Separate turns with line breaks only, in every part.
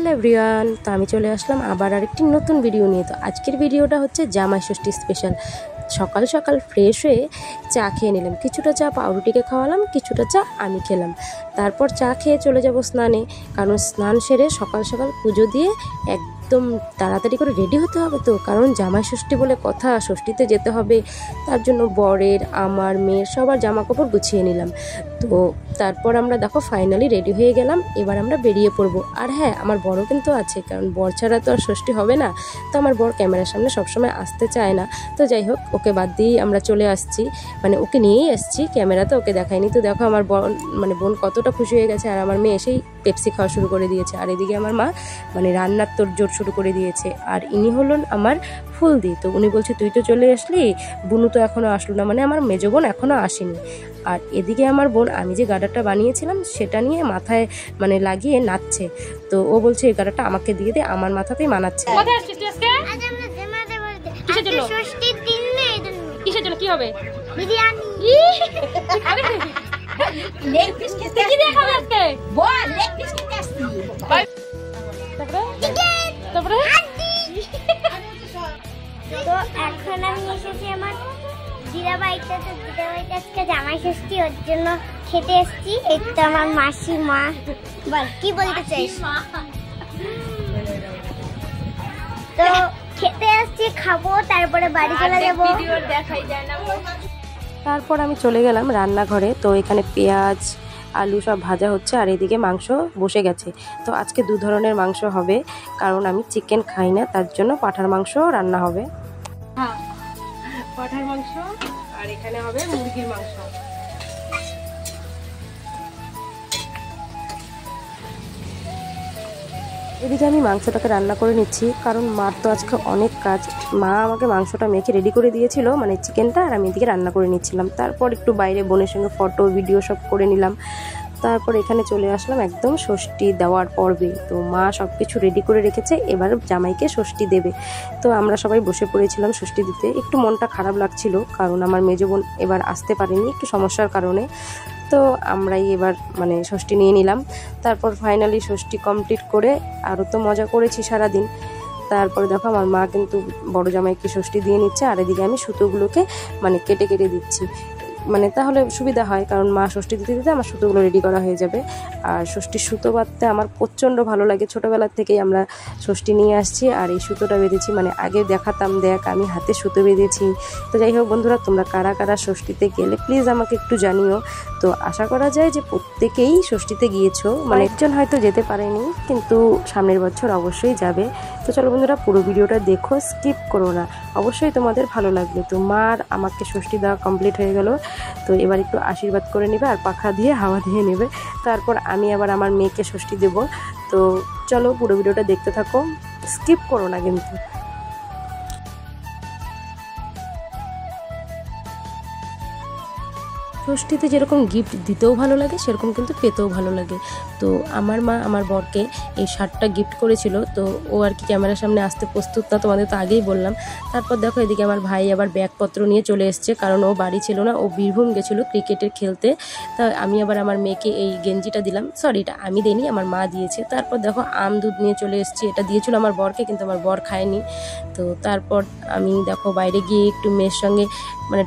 Hello everyone, তো আমি চলে আসলাম আবার আরেকটি নতুন ভিডিও নিয়ে। তো আজকের ভিডিওটা হচ্ছে জামাই ষষ্ঠী স্পেশাল। সকাল সকাল ফ্রেশ হয়ে চা খেয়ে নিলাম, কিছুটা চা পাউরুটিকে খাওয়ালাম, কিছুটা চা আমি খেলাম। তারপর চা খেয়ে চলে যাব স্নানে, কারণ স্নান সেরে সকাল সকাল পুজো দিয়ে একদম তাড়াতাড়ি করে রেডি হতে হবে। তো কারণ জামাই ষষ্ঠী বলে কথা, ষষ্ঠীতে যেতে হবে, তার জন্য বরের, আমার, মেয়ের সবার জামা কাপড় গুছিয়ে নিলাম। তো তারপর আমরা দেখো ফাইনালি রেডি হয়ে গেলাম, এবার আমরা বেরিয়ে পড়বো। আর হ্যাঁ, আমার বড় কিন্তু আছে, কারণ বর ছাড়া তো আর ষষ্ঠী হবে না। তো আমার বর ক্যামেরার সামনে সবসময় আসতে চায় না, তো যাই হোক ওকে বাদ দিয়েই আমরা চলে আসছি, মানে ওকে নিয়েই আসছি, ক্যামেরাতে ওকে দেখাইনি। তো দেখো আমার বোন কতটা খুশি হয়ে গেছে, আর আমার মেয়ে এসেই পেপসি খাওয়া শুরু করে দিয়েছে। আর এদিকে আমার মা রান্নার তোড়জোড় শুরু করে দিয়েছে। আর ইনি হলেন আমার ফুলদি। তো উনি বলছে তুই তো চলে আসলি, বুনু তো এখনো আসলো না, মানে আমার মেজো বোন এখনো আসেনি। আর এদিকে আমার বোন আমি যে গাডারটা বানিয়েছিলাম সেটা নিয়ে মাথায় লাগিয়ে নাচছে। তো ও বলছে এই গাডারটা আমাকে দিয়ে দে, আমার মাথাতেই মানাচ্ছে। কি হবে?
তো এখন আমি এসেছি আমার দিদা বাড়িতে। তো দিদা বাড়িতে আজকে জামাই ষষ্ঠী, ওর জন্য খেতে এসেছি। এই তো আমার মাসি মা। বল কি বলতে চাইস? তো খেতে এসেছি, খাবো, তারপরে বাড়ি চলে যাবো।
তারপর আমি চলে গেলাম রান্নাঘরে। তো এখানে পেঁয়াজ আলু সব ভাজা হচ্ছে, আর এদিকে মাংস বসে গেছে। তো আজকে দু ধরনের মাংস হবে, কারণ আমি চিকেন খাই না, তার জন্য পাঁঠার মাংস রান্না হবে। হ্যাঁ, পাঁঠার মাংস, আর এখানে হবে মুরগির মাংস। এদিকে আমি মাংসটাকে রান্না করে নিচ্ছি, কারণ মার তো আজকে অনেক কাজ। মা আমাকে মাংসটা মেখে রেডি করে দিয়েছিল, মানে চিকেনটা, আর আমি এদিকে রান্না করে নিচ্ছিলাম। তারপর একটু বাইরে বোনের সঙ্গে ফটো ভিডিও সব করে নিলাম। তারপর এখানে চলে আসলাম একদম ষষ্ঠী দেওয়ার পর্বে। তো মা সব কিছু রেডি করে রেখেছে, এবার জামাইকে ষষ্ঠী দেবে। তো আমরা সবাই বসে পড়েছিলাম ষষ্ঠী দিতে। একটু মনটা খারাপ লাগছিল, কারণ আমার মেজো বোন এবার আসতে পারেনি একটু সমস্যার কারণে। তো আমরাই এবার ষষ্ঠী নিয়ে নিলাম। তারপর ফাইনালি ষষ্ঠী কমপ্লিট করে আরও তো মজা করেছি সারাদিন। তারপরে দেখো আমার মা কিন্তু বড় জামাইকে ষষ্ঠী দিয়ে নিচ্ছে, আর এদিকে আমি সুতোগুলোকে কেটে কেটে দিচ্ছি, তাহলে সুবিধা হয়, কারণ মা ষষ্ঠী দিতে দিতে আমার সুতোগুলো রেডি করা হয়ে যাবে। আর ষষ্ঠীর সুতো বাঁধতে আমার প্রচণ্ড ভালো লাগে, ছোটোবেলার থেকেই আমরা ষষ্ঠী নিয়ে আসছি। আর এই সুতোটা বেঁধেছি, আগে দেখাতাম, দেখ আমি হাতে সুতো বেঁধেছি। তো যাই হোক বন্ধুরা, তোমরা কারা কারা ষষ্ঠীতে গেলে প্লিজ আমাকে একটু জানিও। তো আশা করা যায় যে প্রত্যেকেই ষষ্ঠীতে গিয়েছো, একজন হয়তো যেতে পারেনি, কিন্তু সামনের বছর অবশ্যই যাবে। তো চলো বন্ধুরা, পুরো ভিডিওটা দেখো, স্কিপ করো না, অবশ্যই তোমাদের ভালো লাগবে। তো মার আমাকে ষষ্ঠী দেওয়া কমপ্লিট হয়ে গেল। তো এবার একটু আশীর্বাদ করে নেবে, আর পাখা দিয়ে হাওয়া দিয়ে নেবে। তারপর আমি আবার আমার মেয়েকে ষষ্ঠী দেব। তো চলো পুরো ভিডিওটা দেখতে থাকো, স্কিপ করো না কিন্তু। ষষ্ঠীতে যেরকম গিফট দিতেও ভালো লাগে, সেরকম কিন্তু পেতেও ভালো লাগে। তো আমার মা আমার বরকে এই শার্টটা গিফট করেছিল। তো ও আর কি ক্যামেরার সামনে আসতে প্রস্তুত না, তোমাদের তো আগেই বললাম। তারপর দেখো এদিকে আমার ভাই আবার ব্যাগপত্র নিয়ে চলে এসছে, কারণ ও বাড়ি ছিল না, ও বীরভূম গেছিলো ক্রিকেটের খেলতে। তা আমি আবার আমার মেয়েকে এই গেঞ্জিটা দিলাম, সরি এটা আমি দিইনি, আমার মা দিয়েছে। তারপর দেখো আম দুধ নিয়ে চলে এসেছি, এটা দিয়েছিল আমার বরকে, কিন্তু আমার বর খায়নি। তো তারপর আমি দেখো বাইরে গিয়ে একটু মেয়ের সঙ্গে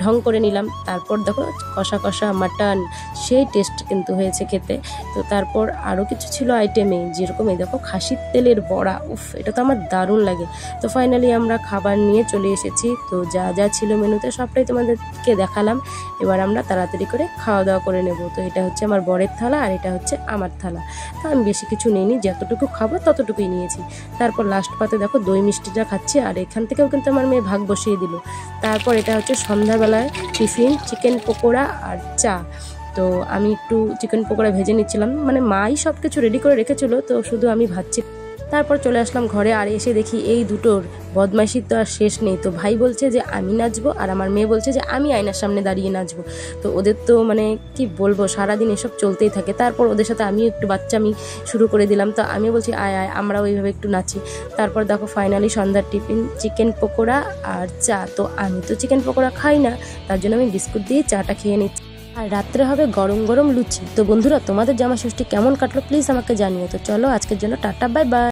ঢং করে নিলাম। তারপর দেখো কষা কষা মাটন, সেই টেস্ট কিন্তু হয়েছে খেতে। তো তারপর আরও কিছু ছিল আইটেমে, যেরকম এই দেখো খাসির তেলের বড়া, উফ এটা তো আমার দারুণ লাগে। তো ফাইনালি আমরা খাবার নিয়ে চলে এসেছি। তো যা যা ছিল মেনুতে সবটাই তোমাদেরকে দেখালাম। এবার আমরা তাড়াতাড়ি করে খাওয়া দাওয়া করে নেব। তো এটা হচ্ছে আমার বরের থালা, আর এটা হচ্ছে আমার থালা। তো আমি বেশি কিছু নিইনি, যতটুকু খাবো ততটুকুই নিয়েছি। তারপর লাস্ট পাতে দেখো দই মিষ্টিটা খাচ্ছি, আর এখান থেকেও কিন্তু আমার মেয়ে ভাগ বসিয়ে দিল। তারপর এটা হচ্ছে সন্ধ্যাবেলায় টিফিন, চিকেন পকোড়া আর চা। তো আমি একটু চিকেন পকোড়া ভেজে নিচ্ছিলাম, মাই সব কিছু রেডি করে রেখেছিল, তো শুধু আমি ভাজছি। তারপর চলে আসলাম ঘরে, আর এসে দেখি এই দুটোর বদমাইশির তো আর শেষ নেই। তো ভাই বলছে যে আমি নাচবো, আর আমার মেয়ে বলছে যে আমি আয়নার সামনে দাঁড়িয়ে নাচবো। তো ওদের তো কি বলবো, সারাদিন এসব চলতেই থাকে। তারপর ওদের সাথে আমিও একটু বাচ্চামি শুরু করে দিলাম। তো আমি বলছি আয় আয় আমরা ওইভাবে একটু নাচি। তারপর দেখো ফাইনালি সন্ধ্যার টিফিন চিকেন পকোড়া আর চা। তো আমি তো চিকেন পকোড়া খাই না, তার জন্য আমি বিস্কুট দিয়ে চাটা খেয়ে নিচ্ছি। আর রাত্রে হবে গরম গরম লুচি। তো বন্ধুরা, তোমাদের জামাই ষষ্ঠী কেমন কাটলো প্লিজ আমাকে জানিও। তো চলো আজকের জন্য টাটা, বাই বাই।